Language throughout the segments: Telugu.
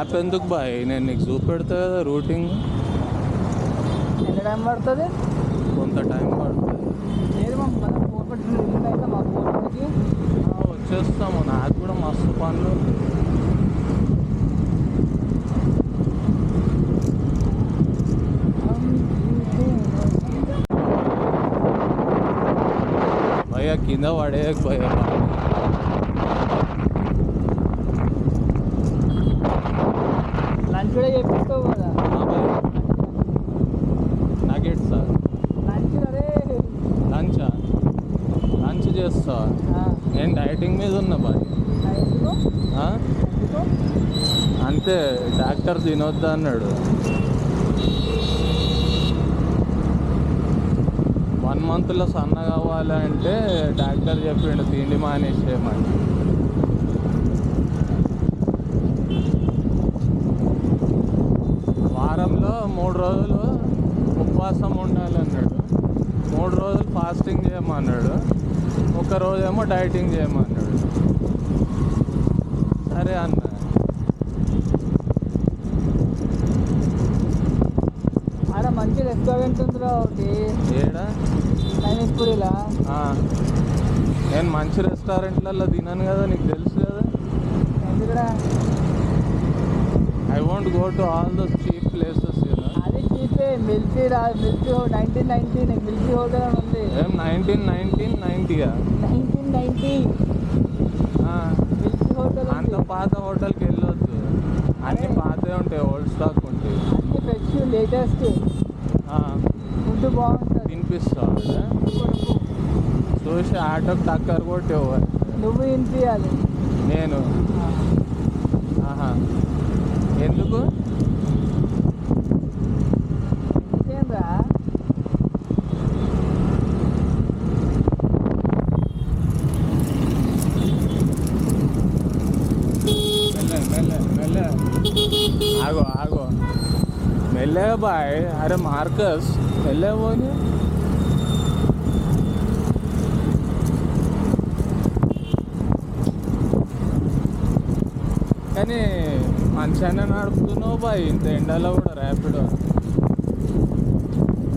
మ్యాప్ ఎందుకు బాయ్, నేను నీకు చూపెడతా కదా రూటింగ్. ఎంత టైం పడుతుంది? కొంత టైం పడుతుంది. లేదు మా అయితే మా ఫోన్కి వచ్చేస్తాము, నాకు కూడా మస్తు పనులు ఉంది. భయ్యా కింద పడేయక భయ్యా. లంచ్ కూడా చేపిస్తావు కదా? నాగేట్ సార్ లంచ్ అరే లంచా? లంచ్ చేస్తా. నేను డైటింగ్ మీద ఉన్నా బాయ్. అంతే, డాక్టర్ తినొద్దు అన్నాడు. 1 మంత్లో సన్న కావాలంటే డాక్టర్ చెప్పిండు తిండి మానేసేయమని. వారంలో 3 రోజులు ఉపవాసం ఉండాలన్నాడు, 3 రోజులు ఫాస్టింగ్ చేయమన్నాడు, 1 రోజేమో డైటింగ్ చేయమన్నాడు. సరే అన్న. ఆడ మంచి రెస్టారెంట్ ఉందిరా ఒకటి. ఏడా? నైనిపూరిలా. నేను మంచి రెస్టారెంట్లలో తినాను కదా, నీకు తెలుసు కదా. ఎందుకురా? I want go to all those cheap places. అది చీపే. మిల్కీ 1990 మిల్కీ హోటల్ అని ఉంది. ఏం 1990? 1990 మిల్కీ హోటల్. అంత పాత హోటల్కి వెళ్ళొద్దు, అన్ని పాతే ఉంటాయి, ఓల్డ్ స్టాక్ ఉంటాయి. అన్ని ఫ్రెష్ లేటెస్ట్ ఫుడ్ బాగుంటుంది. తినిపిస్తా చూసి ఆటోకి టక్కర్ కొట్టేవు. నువ్వు తినిపించాలి. నేను ఎందుకు? ఇంకేంరా? మెల్లె ఆగో మెల్లగా బాయ్. అరే మార్కస్ మెల్లగా పోని. కానీ మంచిగానే నడుపుతున్నావు బాయ్, ఇంత ఎండలో కూడా. ర్యాపిడో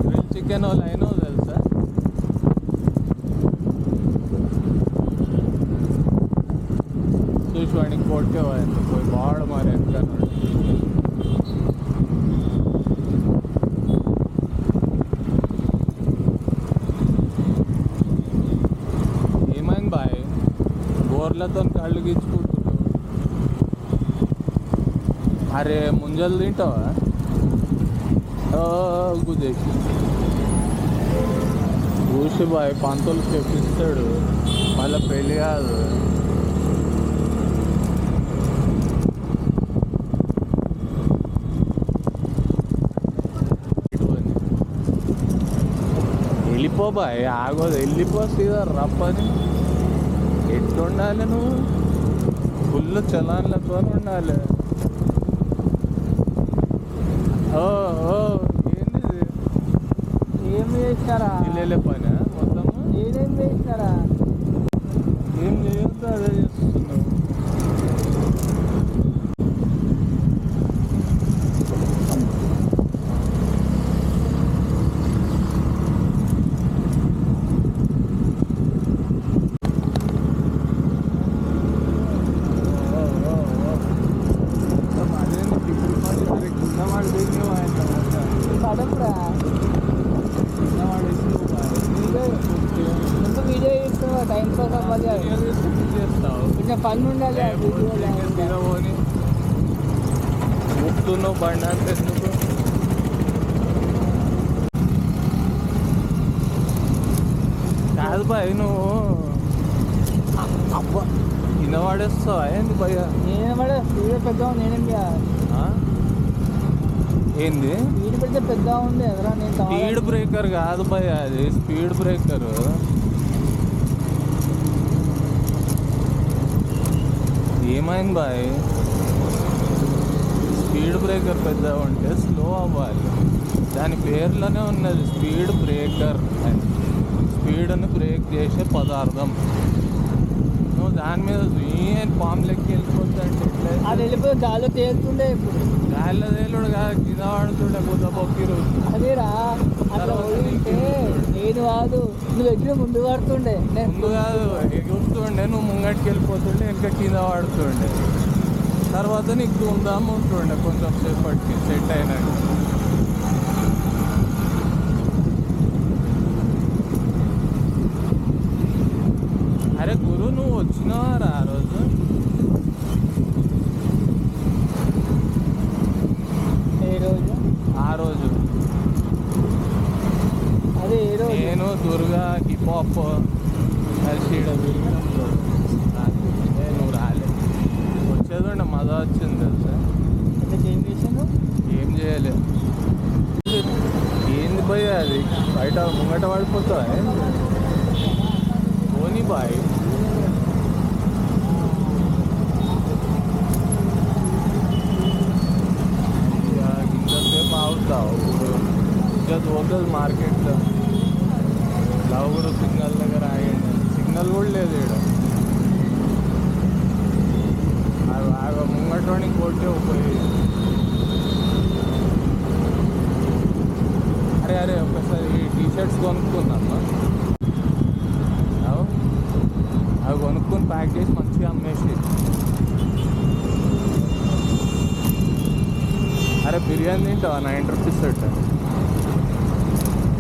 గ్రిల్ చికెన్ వాళ్ళు అయినావు తెలుసా? చూసి వాడికి కొట్టేవాడిని పోయి బాడు మరి ఎంత. ఏమైంది బాయ్, బోర్లతో కళ్ళు గీచుకుంటున్నావు? అరే ముంజలు తింటావా? గుజేసి చూసి బాయ్, పంతులు చెప్పిస్తాడు, మళ్ళీ పెళ్ళి కాదు. వెళ్ళిపో బాయ్, ఆగోదు, వెళ్ళిపో సీదా రప్పని. ఎట్లుండాలి నువ్వు? ఫుల్ చలాన్లతో ఉండాలి. ఏంది ఏం చేసినారా? ఇల్లే పని మొత్తము. నేనేం చేసినారా? ఏం చేయొద్దు, అదే చేస్తున్నావు. వీడియో చేస్తున్నావు, టైం పాస్ అవ్వాలి, కొంచెం పని ఉండాలి. ముక్తున్నావు బండి అంటే ఎందుకు? కాదు బాయ్, నువ్వు అబ్బా వినవాడేస్తావా ఏంది భయ్య? నేను పడే స్పీడ్ పెద్ద నేనేం ఏంది స్పీడ్ పెడితే పెద్ద ఉంది ఎదరా? నేను స్పీడ్ బ్రేకర్ కాదు భయ్య, అది స్పీడ్ బ్రేకర్. ఏమైంది బాయ్? స్పీడ్ బ్రేకర్ పెద్ద ఉంటే స్లో అవ్వాలి, దాని పేర్లోనే ఉన్నది స్పీడ్ బ్రేకర్ అని. స్పీడ్ని బ్రేక్ చేసే పదార్థం. నువ్వు దాని మీద ఏం పాము లెక్కి వెళ్ళిపోద్ది అంటే ఎట్లా? అది వెళ్ళిపోయి గాల్లో తేలుతుండే ఇప్పుడు. గాలిలో తేలుడు కాదు, కింద పడుతుండే కొత్త పొక్కిరు. అదేరా అట్లా పోయింటే నేను కాదు నువ్వు ఎగ్రి ముందు పడుతుండే. ముందు కాదు ఎగురుతుండే, నువ్వు ముంగటికి వెళ్ళిపోతుండే, ఇంకా కింద పడుతుండే. తర్వాత నీకు ఉందాము ఉంటుండే కొంచెం సేపటికి సెట్ అయినాక. అరే గురు, నువ్వు వచ్చినావారా ఆ రోజు? ఏ రోజు? ఆ రోజు అదే ఏ రోజు? నేను దుర్గా హిప్ హాప్ కలిసి నువ్వు రాలే. వచ్చేది మజా వచ్చింది తెలుసా. అంటే ఏం చేసాను? ఏం చేయలే. ఏంది పోయి అది బయట ముంగట పడిపోతావా? పోనీ బాయ్. ఇంతసేపు ఆగుతావు ఇంకా పోతుంది మార్కెట్లో. లవ్ కూడా సిగ్నల్ దగ్గర ఆగండి. సిగ్నల్ కూడా లేదు ఇక్కడ. ముంగటోని కొట్టే పోయి. అరే ఒకసారి టీషర్ట్స్ కొనుక్కున్నాను. అవి కొనుక్కొని ప్యాక్ చేసి మంచిగా అమ్మేసి. అరే బిర్యానీ తింటావా? 9 రూపీస్ సెట్.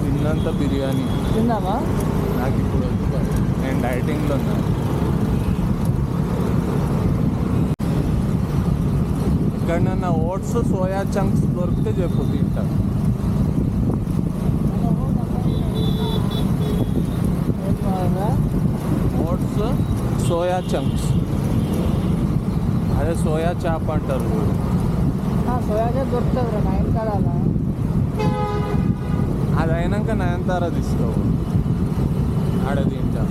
తిన్నంత బిర్యానీ తిందామా? నాకు ఇప్పుడు వద్దు, నేను డైటింగ్లో ఉన్నాను. ఇక్కడ నా ఓట్స్ సోయా చంక్స్ దొరికితే చెప్పు, తింటా. ఓట్స్ సోయా చంక్స్, అదే సోయా చాప్ అంటారు. సోయా చాప్ దొరుకుతుంది రా 9 కాడాలా. అది అయినాక నయనతార తీసుకోవు, ఆడ తింటా.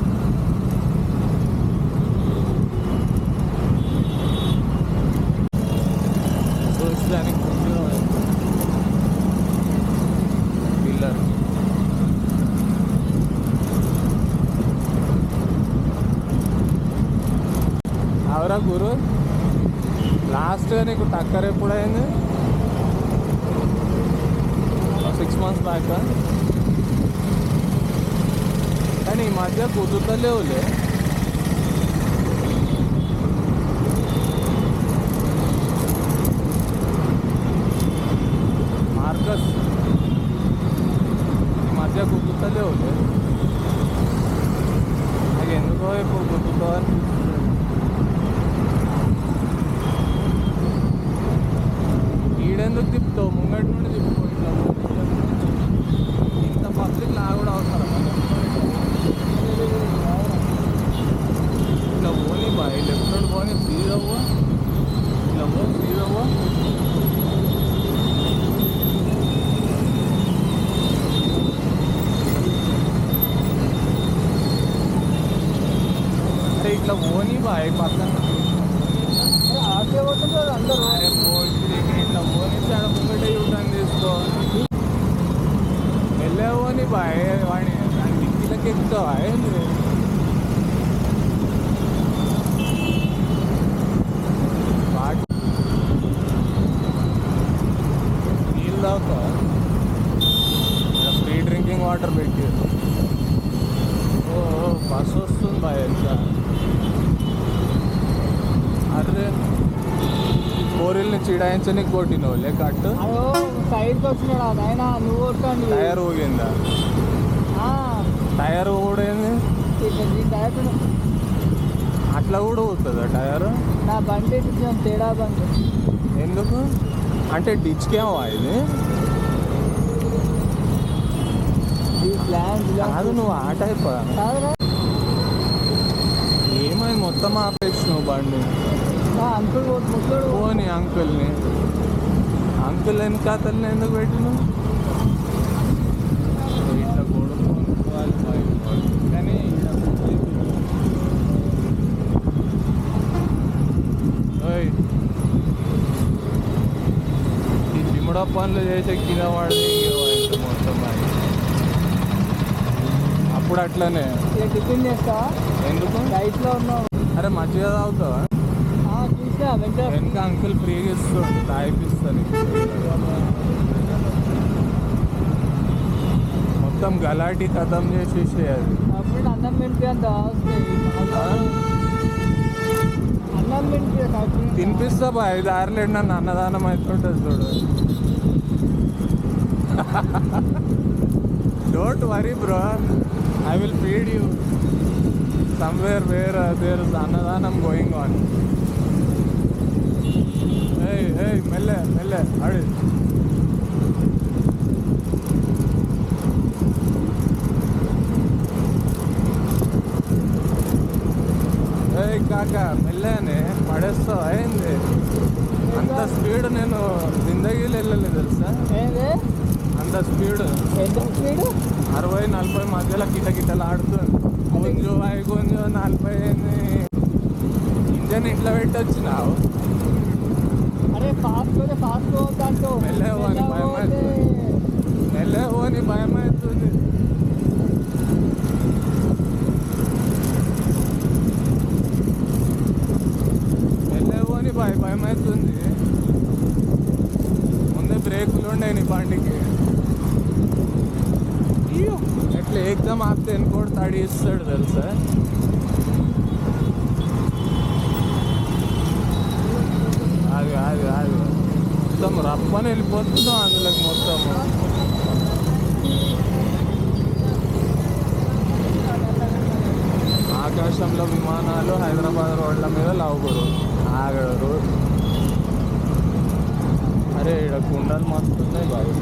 చూసడానికి పిల్లర్. అవరా గురు, లాస్ట్గా నీకు టక్కర్ ఎప్పుడైంది? 6 months బ్యాక్. కానీ ఈ మధ్య కుదురుతలేవులే. మార్కస్ ఈ మధ్య కుదురుతలేవులే. నాకు ఎందుకో ఇప్పుడు కుదురుతావని. ఈడెందుకు తిప్పుతావు? ముంగటి నుండి తిప్పుకో. ఇట్లా ఇంత పబ్లిక్ లా కూడా అవసరం. ఇట్లా పోనీ బాయ్, లెఫ్ట్ రోడ్ పోనీ, సీదవ్వ. ఇట్లా పో, సీదవ్వ. అరే ఇట్లా పోనీ బాయ్, పక్కన ఆకే పోతుంది అందరూ. ఇట్లా పోనీ ఆడ ముంగట యూటర్న్ తీసుకో. వెళ్ళేవోని బాయ్, వాడిని దాని దిక్కులకి ఎక్కుతావా? నీళ్ళు తాగుతావా? ఫ్రీ డ్రింకింగ్ వాటర్ పెట్టి. ఓ బస్ వస్తుంది బాయ్. ఎంత అరే కోరిల్ని చిడాయించని కొట్టినవు లే కట్టు. అదో సైడ్కి వచ్చినాడు అది. అయినా నువ్వు కొట్టండి. టైర్ ఊగిందా? టైర్ ఊడేంది? టైర్ అట్లా కూడా ఊగుతుందా టైర్? నా బండి కొంచెం తేడా బండి. ఎందుకు అంటే డిచ్కేమో ఇది? ఈ ప్లాన్ కాదు, నువ్వు ఆ టైప్. కాదురా, ఏమైంది? మొత్తం ఆపేసినావు బండి. అంకుల్ ముసలోడు. పోనీ అంకుల్ని, అంకుల్ వెనక అతన్ని ఎందుకు పెట్టినావు? ఇట్లా కొడుకోవాలి కానీ ఈ చిమ్మడ పనులు చేసే కింద వాడి మొత్తం అది. అప్పుడు అట్లనే. టిఫిన్ చేస్తా ఎందుకు? డైట్లో ఉన్నావు. అరే మజ్జిగ తాగుతావా? చూసా వెంటనే వెనక అంకుల్ ఫ్రీగా ఇస్తుంది తాగిపిస్తాను మొత్తం గలాటి ఖతం చేసేసి అది అప్పుడు అన్నం పెంచి అంత అన్నం పెంచి తినిపిస్తా బా 5-6 లేడు నన్ను అన్నదానం అవుతుంటుంది చూడు don't worry bro I will feed you somewhere where there is annadhanam going on. Hey, melle, adi. Hey kaka, మెల్లనే పడేస్తావు అయింది అంత స్పీడ్ నేను జిందగీలో వెళ్ళలేదు తెలుసా అంత స్పీడ్ ఎంత స్పీడ్ 60-40 మధ్యలో కిటకిటలు ఆడుతుంది కొంచెం 40 ఇంజన్ ఇంట్లో పెట్టి వచ్చినావు అరే ఫాస్ట్ పోతాంటూ వెళ్ళేవని భయం అవుతుంది వెళ్ళేవని భయం అవుతుంది ముందే బ్రేకులు ఉండే నీ బండికి ఎట్లా ఎగ్జామ్ ఆపితే ఎన్కోటి తడి ఇస్తాడు తెలుసా అది మొత్తం రప్పని వెళ్ళిపోతుందో అందులోకి మొత్తం ఆకాశంలో విమానాలు హైదరాబాద్ రోడ్ల మీద లవ్వురు ఆగడు అరే ఇక్కడ కుండలు మస్తున్నాయి బాగా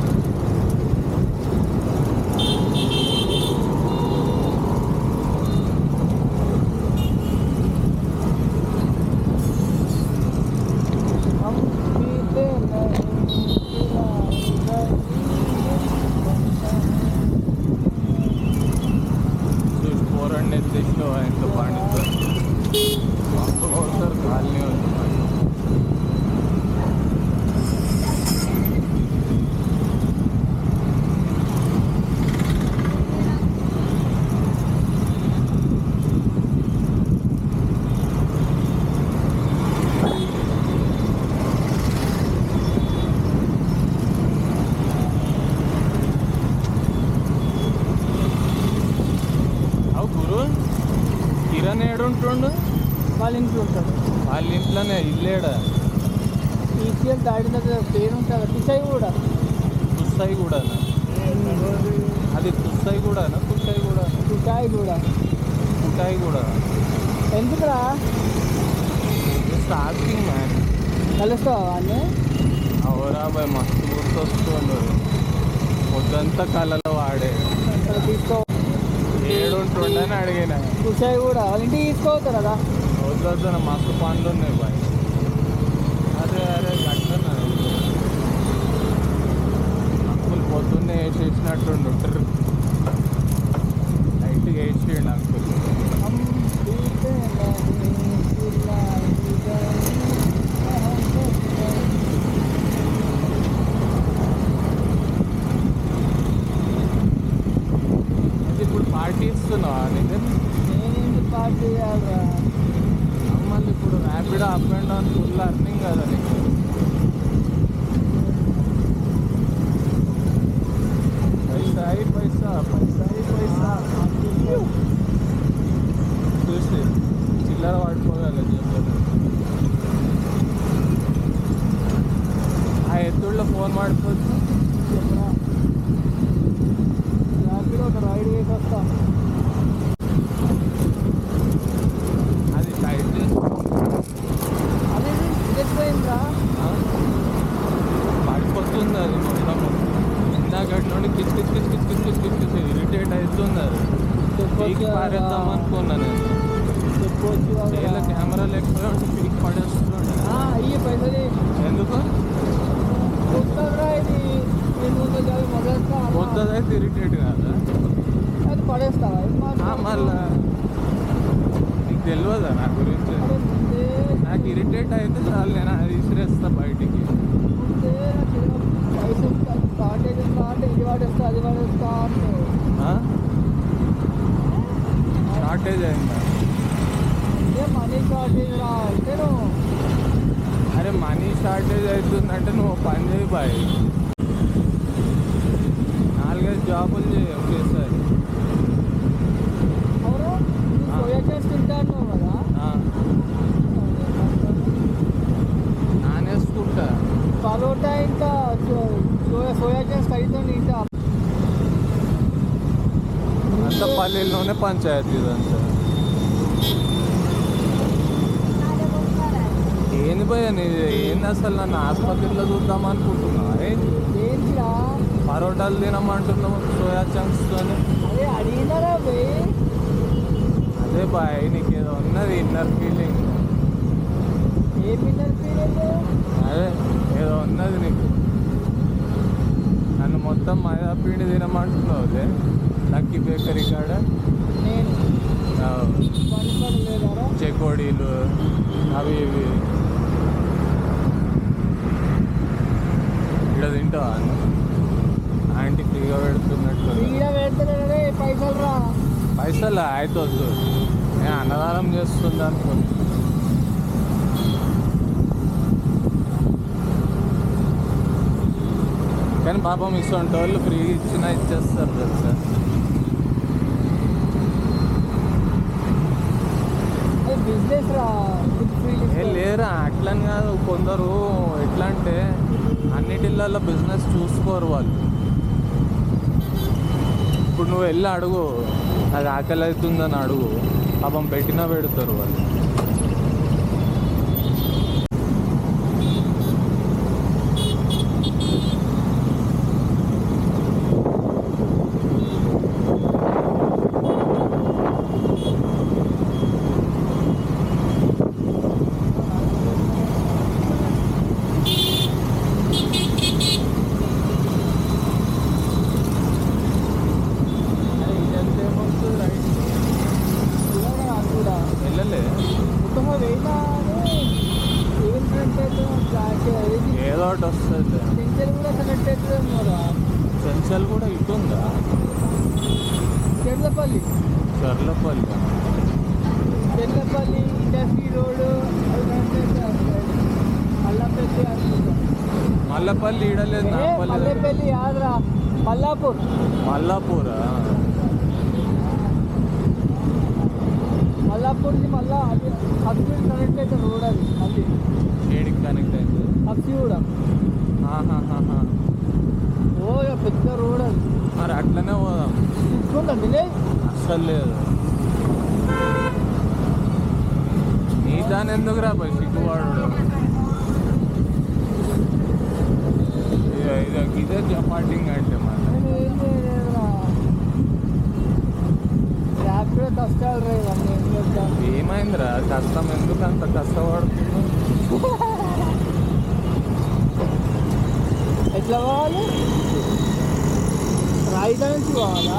ఎత్తిలో ఎంత పండుతారు మస్తు కొడతారు కాలనీ కిరణ్ ఏడుంటుండు వాళ్ళ ఇంట్లో ఉంటాడు వాళ్ళ ఇంట్లోనే ఇల్లేడా ఈసీఎల్ దాడిన పేరు ఉంటుంది కుసాయి కూడా అది కుసాయి కూడా ఎందుకురా ఆస్కింగ్ మ్యాన్ కలుస్తావా వాడిని అవరా బాయ్ మస్తు గుర్తొస్తుండు పొద్దంతా కళలో వాడే తీసుకో ఏడుంటుండని అడిగిన కుసాయి కూడా వాళ్ళ ఇంటికి తీసుకోవద్దు కదా వద్దు మస్తు పనులు ఉన్నాయి బాయ్ అరే గట్లన్నా అంకుల్ పొద్దున్నే వేసేసినట్టుండు లైట్గా వేసేయండి అంకుల్ ఇప్పుడు పార్టీ ఇస్తున్నావా నితిన్ నేనేంటి పార్టీ చేయాలరా మళ్ళీ ఇప్పుడు Rapido up and down full earning కదా నీకు పైసా చూసి చిల్లర పడిపోగలదు చెప్పాను ఆ ఎత్తుల్లో ఫోన్ పడిపోవచ్చు ర్యాపిడో ఒక రైడ్ వేసి వస్తా అది టైట్ చేసి అది పోయిందా పడిపోతుంది అది మొత్తం ఇందాకటి నుండి కిచ్ ఇరిటేట్ అవుతుంది అది పీక్ పారేద్దాం అనుకున్నా నేను చెప్పవచ్చు చేయాల కెమెరా లేకపోతే ఉంటే పీక్ పడేస్తున్నాడు అయ్యి పైసలు ఎందుకు కొత్తరా ఇది మొదలుస్తా కొత్తదైతే ఇరిటేట్ కాదా అది పడేస్తావా మళ్ళా నీకు తెలియదా నా గురించి నాకు ఇరిటేట్ అయితే చాలు నేను అది విసిరేస్తా బయటికి పైసలు షార్టేజ్ ఉందా అంటే ఇది వాడేస్తా అది వాడేస్తా అంటే షార్టేజ్ అయిందా మనీ షార్టేజ్ రా అంటే నువ్వు మనీ షార్టేజ్ అవుతుందంటే నువ్వు పని చేయి బాయ్, 4-5 జాబులు చేయి ఒకేసారి. అవును సోయా చేస్తుంటాను కదా, నానేసుకుంటా. పరోటా ఇంకా సోయా చంక్స్ ఖరీదండి ఇంకా. అంత పల్లెల్లోనే పంచాయతీ ఇదంతా. ఏంది భయ ఏంది అసలు? నన్ను ఆసుపత్రిలో చూద్దాం అనుకుంటున్నా. ఏంటిరా పరోటాలు తినమంటున్నావు సోయా చంక్స్తోని? అదే అడిగినారా పోయి? అదే బాయ్, నీకు ఏదో ఉన్నది ఇన్నర్ ఫీలింగ్. ఏం విన్నర్ ఫీలింగ్? అదే ఏదో ఉన్నది నీకు. నన్ను మొత్తం మైదా పిండి తినమంటున్నావులే లక్కీ బేకరీ కాడ. నేను పనిపడలేదారా? చెకోడీలు అవి ఇవి ఇక్కడ తింటావా? ఆంటీ ఫ్రీగా పెడుతున్నట్టు. ఫ్రీగా పెడతారే పైసలు రా. పైసలు అయితే వద్దు, నేను అన్నదానం చేస్తుంది అనుకోండి. కానీ పాపం ఇటువంటి వాళ్ళు ఫ్రీ ఇచ్చినా ఇచ్చేస్తారు తెలుసా. బిజినెస్ రా, ఏ లేరా అట్లని కాదు. కొందరు ఎట్లా అంటే అన్నిటిళ్ళల్లో బిజినెస్ చూసుకోరు వాళ్ళు. ఇప్పుడు నువ్వు వెళ్ళి అడుగు, అది ఆకలి అవుతుందని అడుగు, పాపం పెట్టినా పెడతారు వాళ్ళు. ఏదో ఒకటి వస్తుంది. చెంచల్ కూడా కనెక్ట్ అవుతుందా? చెంచల్ కూడా ఇటు ఉందా? చెర్లపల్లి ఇండస్ట్రీ రోడ్ మల్లపల్లి అనుకుంటా. మల్లపల్లి ఈడలేదు. మల్లపల్లి యాదరా, మల్లాపూరా? మల్లాపూర్ది మళ్ళా అది హబ్సీ కనెక్ట్ అయితే రోడ్. అది అది ఏడికి కనెక్ట్ అయింది? హబ్సీ కూడా. ఓ పెద్ద రోడ్ అది. మరి అట్లనే పోదాం. తీసుకుంటాం విలేజ్ అస్సలు లేదు. నీ దాని ఎందుకు రా పోయి సిగ్గువాడు. ఇదే పార్టింగ్ అంటే మళ్ళీ ఏం చేయలేదురా. ర్యాపిడో కష్టాలు రా ఇవన్నీ. ఏం చేద్దాం? ఏమైందిరా కష్టం? ఎందుకు అంత కష్టపడుతున్నావు? ఎట్లా పోవాలి? రాయిదా నుంచి పోవాలా?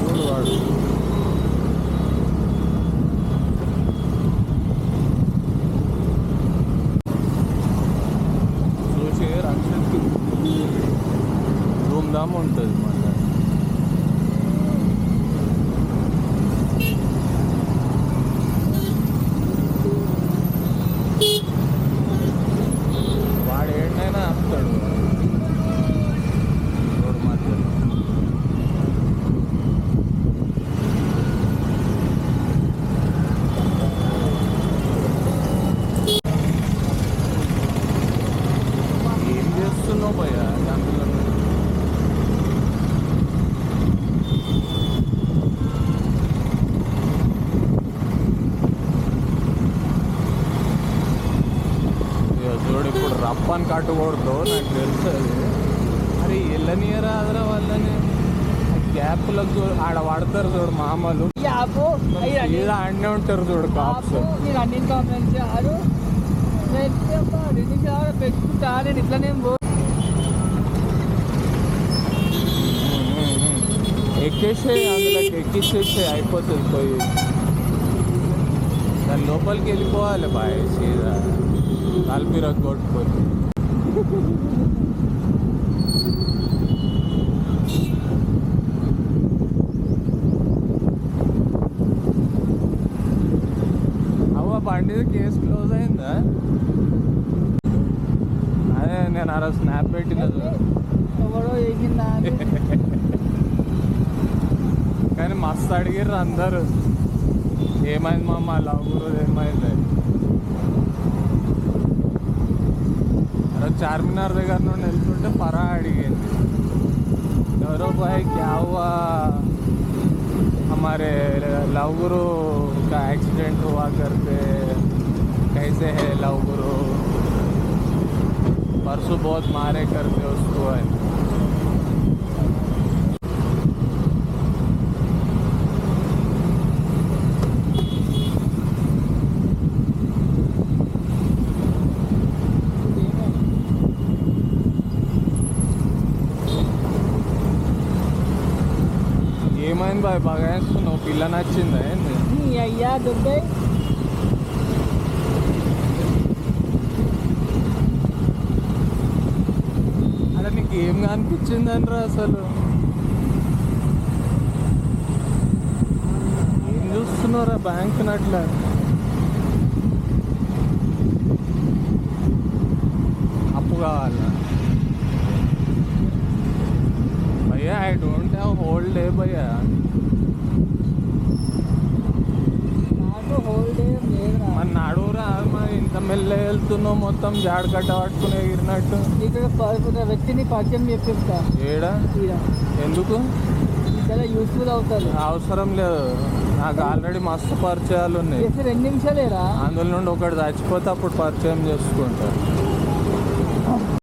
చూడు వాడు చూసి రక్షణకి ధూమ్ధామ్ ఉంటుంది మళ్ళీ. వాడు ఏంటైనా ఆపుతాడు రోడ్డు మధ్యలో. ఏం చేస్తున్నావు భయ్యా దాంట్లో? చూడు ఇప్పుడు రప్పని కట్టుకూడదు, నాకు తెలుసు అది. మరి వెళ్ళనియరా అదరా వాళ్ళని గ్యాప్లకు చూడు. ఆడ పడతారు చూడు మామూలు, ఇలా ఆడనే ఉంటారు చూడు కాప్స్. నేను అన్ని కామెంట్స్ ఆడు పెట్టుకుంటా. నేను ఇట్లానే ఎక్కేసేయి, అందులోకి ఎక్కిచ్చేసే అయిపోతుంది. పోయి దాని లోపలికి వెళ్ళిపోవాలి బాయ్, సీదా కాల్పిరకు కొట్టుకొని. అవ్వ బండి కేసు క్లోజ్ అయిందా? అదే నేను అలా స్నాప్ పెట్టిన చూడు. ఎవడో చేసిందా అని. కానీ మస్తు అడిగిర్రు అందరు, ఏమైంది మామ లవ్ గురు ఏమైంది. చార్మినార్ దగ్గర నుండి వెళ్తుంటే పరా అడిగింది, ఎవరో భాయ్ క్యా హువా, हमारे लव गुरु का एक्सीडेंट हुआ करते, कैसे है लव गुरु, परसों बहुत मारे करते उसको है. ఏమైంది బాయ్ బాగా వేస్తున్నావు, పిల్ల నచ్చిందా ఏంది? నీ అయ్యా దుబ్బే అరే నీకు ఏం అనిపించిందని రా అసలు, ఏం చూస్తున్నారా బ్యాంక్ నట్లా? అప్పు కావాలా భయ్యా? I don't have whole day భయ్యా. నాకు హోల్ డే లేదురా. మన నడువురా మరి, ఇంత మెల్ల వెళ్తున్నావు మొత్తం జాడ కట్ట పట్టుకుని ఎగిరినట్టు. ఇక్కడ వ్యక్తిని పరిచయం చెప్పిస్తా. ఏడా ఈడ ఎందుకు? చాలా యూస్ఫుల్ అవుతుంది. అవసరం లేదు, నాకు ఆల్రెడీ మస్తు పరిచయాలు ఉన్నాయి. చేస్తే 2 నిమిషాలేరా, అందులో నుండి ఒకటి చచ్చిపోతే అప్పుడు పరిచయం చేసుకుంటా.